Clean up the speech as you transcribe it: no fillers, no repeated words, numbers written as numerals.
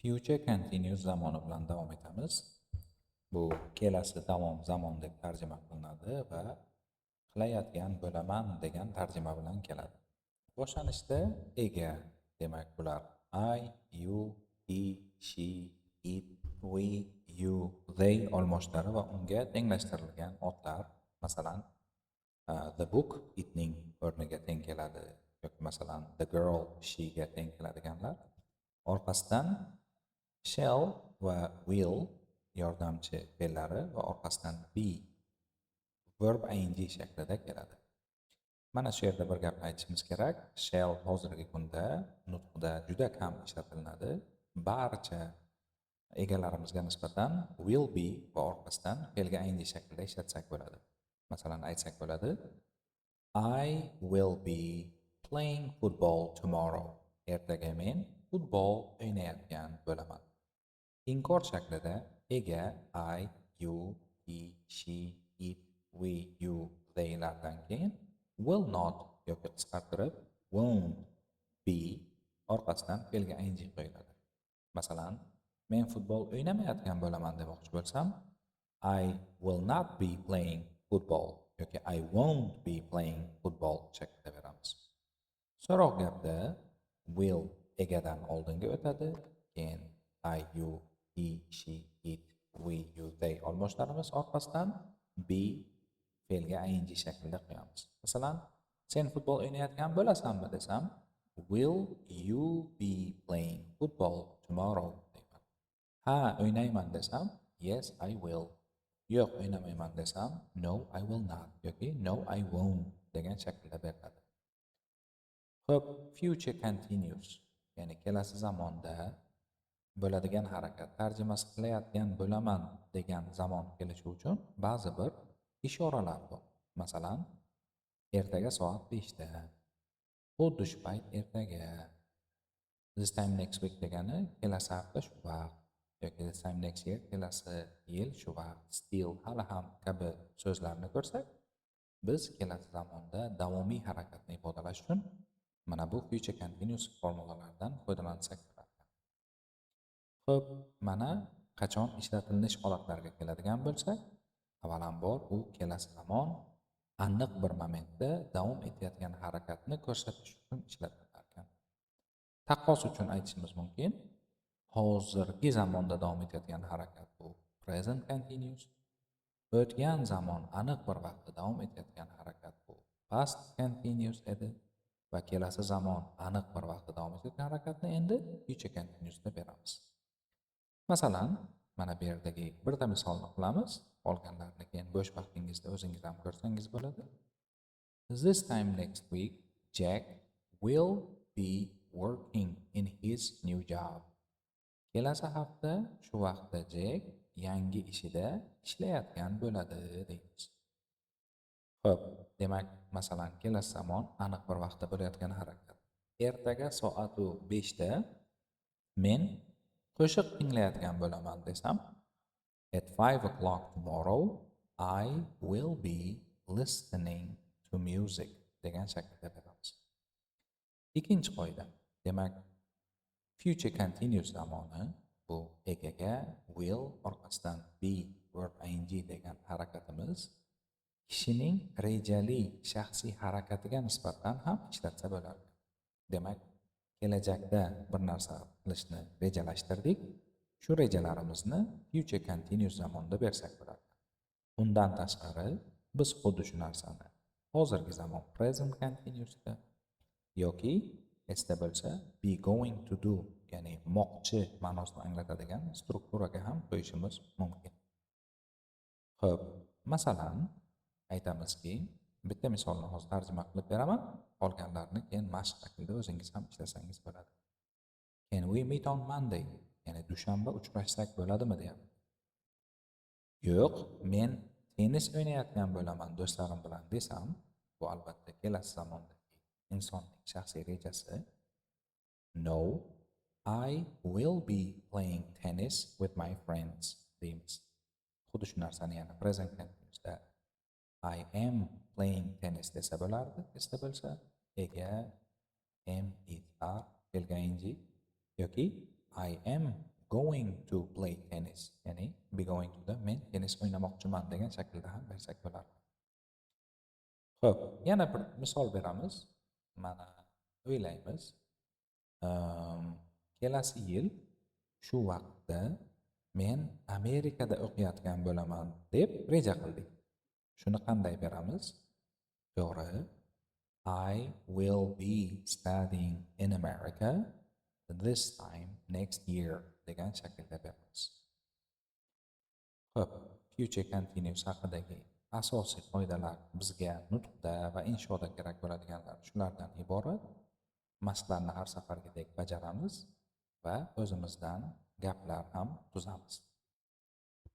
Future continuous zamoni bilan davom etamiz. Bu kelasi davom zamon deb tarjima qilinadi va qilayotgan bo'laman degan tarjima bilan keladi. Boshlanishda ega demak bular I, you, he, she, it, we, you, they olmoshlari va unga tenglashtirilgan otlar. Masalan, the book itning o'rniga teng keladi yoki masalan the girl she ga teng keladiganlar. Orqasidan shall va will yordamchi fe'llari va orqasidan be verb ing shaklida keladi. Mana shu yerda bir gapni aytishimiz kerak. Shall hozirgi kunda nutqda juda kam ishlatiladi. Barcha egalarimizga nisbatan will be va orqasidan fe'lga ing shaklida ishlatsak bo'ladi. Masalan, aytsak bo'ladi: I will be playing football tomorrow. Ertaga men futbol o'ynayotgan bo'laman. Inkor shaklida ega I, you, he, she, it, we, you, they lardan keyin will not yoki qisqartirib won't be orqasidan fe'lga ing qo'yiladi. Masalan, men futbol o'ynamayotgan bo'laman demoqchi bo'lsam I will not be playing football yoki I won't be playing football shaklida beramiz. So'roq gapda will egadan oldinga o'tadi, keyin I, you, he, she, it, we, you, they olmoshlarimiz orqasidan be fe'lga ing shaklida qo'yamiz. Masalan, sen futbol o'ynayotgan bo'lasanmi desam, will you be playing football tomorrow deyman. Ha, o'ynayman desam, yes I will. Yo'q, o'ynamayman desam, no I will not yoki no I won't degan shaklda beriladi. Xo'p, future continuous, ya'ni kelasi zamonda bo'ladigan harakat tarjimasi qilayotgan bo'laman degan zamon kelishi uchun ba'zi bir ishoralar bor. Masalan, ertaga soat 5 da, xuddi shu payt ertaga, this time next week degani kelasi hafta shu vaqt yoki this time next year kelasi yil shu vaqt, still hali ham kabi so'zlarni ko'rsak, biz kelasi zamonda davomiy harakatni ifodalash uchun mana bu future continuous formulalardan foydalansak bo'ladi. Xo'p, mana qachon ishlatilinish holatlariga keladigan bo'lsak, avvalambor u kelasi zamon aniq bir momentda davom etayotgan harakatni ko'rsatish uchun ishlatilar ekan. Taqqos uchun aytishimiz mumkin, hozirgi zamonda davom etayotgan harakat bu present continuous, o'tgan zamon aniq bir vaqtda davom etayotgan harakat bu past continuous edi va kelasi zamon aniq bir vaqtda davom etayotgan harakatni endi future continuous deb beramiz. Masalan, mana bu yerdagi birta misolni qilamiz. Qolganlarini keyin bo'sh vaqtingizda o'zingiz ham ko'rsangiz bo'ladi. This time next week, Jack will be working in his new job. Kelasi hafta shu vaqtda Jack yangi ishida ishlayotgan bo'ladi deymiz. Xo'p, demak, masalan, kelasi zamon aniq bir vaqtda bo'layotgan harakat. Ertaga soat 5 da men qo'shiq tinglayotgan bo'laman desam, at 5 o'clock tomorrow I will be listening to music degan shaklda beramiz. Ikkinchi qoida. Demak, future continuous zamoni bu egaga will orqasidan be verb ing degan harakatimiz kishining rejali shaxsiy harakatiga nisbatan ham ishlatsa bo'ladi. Demak, kelajakda bir narsa qilishni rejalashtirdik. Shu rejalarimizni future continuous zamonda bersak bo'ladi. Undan tashqari, biz xuddi shu narsani hozirgi zamon present continuousda yoki esda bo'lsa be going to do, ya'ni moqchi ma'nosini anglatadigan strukturaga ham qo'yishimiz mumkin. Xo'p, masalan, aytamizki, bitta misolni hozir tarjima qilib beraman, qolganlarini keyin mashq shaklida o'zingiz ham ishlasangiz bo'ladi. Can we meet on Monday? Ya'ni dushanba uchrashsak bo'ladimi deyapti. Yo'q, men tennis o'ynayotgan bo'laman do'stlarim bilan desam, bu albatta kelasi zamondagi insonning shaxsiy rejasi. No, I will be playing tennis with my friends deymiz. Xuddi shu narsani yana present continuousda I am playing tennis desa bo'lardi, esda bo'lsa, ega am, it, are, fe'lga ing yoki I am going to play tennis, ya'ni be going to da men tennis o'ynamoqchiman degan shaklda ham bersak bo'lardi. Xo'p, yana bir misol beramiz. Mana o'ylaymiz. Kelasi yil shu vaqtda men Amerikada o'qiyotgan bo'laman deb reja qildik. Shuni qanday beramiz? To'g'ri. I will be studying in America this time next year degan shaklda beramiz. Xo'p, future continuous haqidagi asosiy qoidalar bizga nutqda va inshoda kerak bo'ladiganlar shulardan iborat. Mastlarni har safargidek bajaramiz va o'zimizdan gaplar ham tuzamiz.